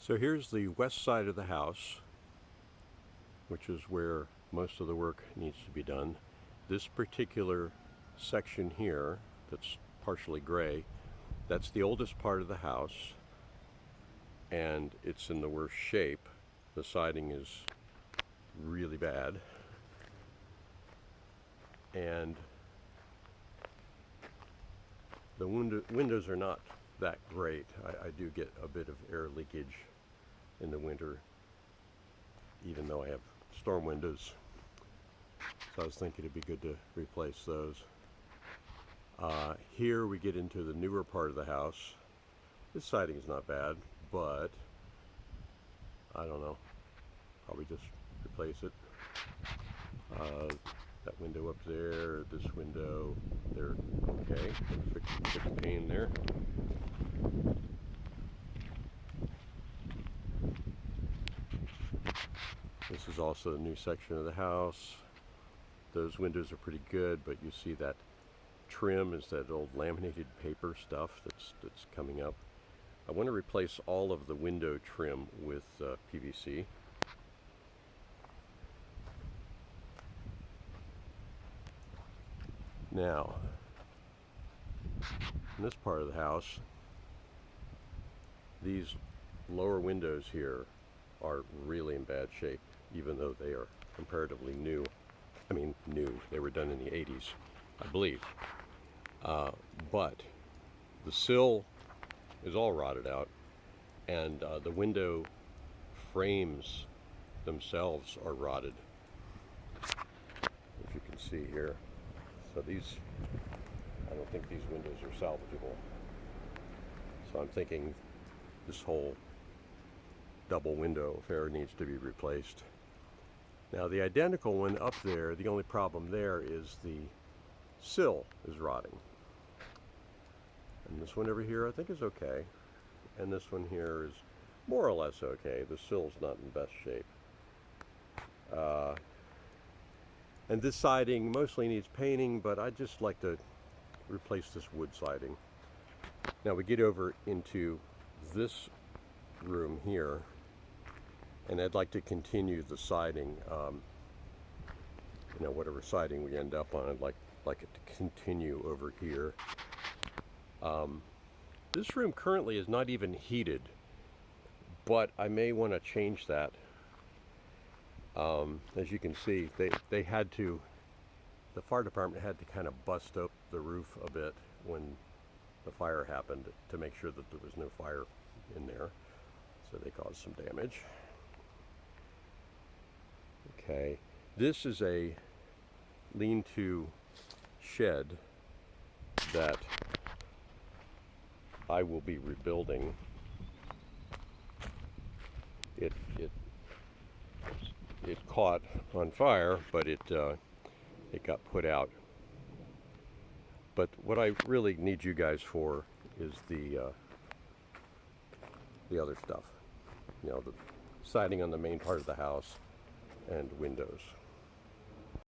So here's the west side of the house, which is where most of the work needs to be done. This particular section here, that's partially gray, that's the oldest part of the house, and it's in the worst shape. The siding is really bad, and the windows are not that great. I do get a bit of air leakage in the winter, even though I have storm windows. So I was thinking it'd be good to replace those. Here we get into the newer part of the house. This siding is not bad, but I don't know, probably just replace it. That window up there, this window, they're okay. Fix pane there. This is also a new section of the house. Those windows are pretty good, but you see that trim is that old laminated paper stuff that's coming up. I want to replace all of the window trim with PVC. Now, in this part of the house, these lower windows here are really in bad shape, even though they are comparatively new. I mean, new. They were done in the 80s, I believe. But the sill is all rotted out, and the window frames themselves are rotted, as you can see here. So these, I don't think these windows are salvageable. So I'm thinking this whole double window affair needs to be replaced. Now the identical one up there, the only problem there is the sill is rotting. And this one over here I think is okay. And this one here is more or less okay. The sill's not in best shape. And this siding mostly needs painting, but I'd just like to replace this wood siding. Now we get over into this room here, and I'd like to continue the siding. You know, whatever siding we end up on, I'd like it to continue over here. This room currently is not even heated, but I may want to change that. As you can see, they had to, the fire department had to kind of bust up the roof a bit when the fire happened to make sure that there was no fire in there. So they caused some damage. Okay, this is a lean-to shed that I will be rebuilding. It caught on fire, but it got put out. But what I really need you guys for is the other stuff. You know, the siding on the main part of the house and windows.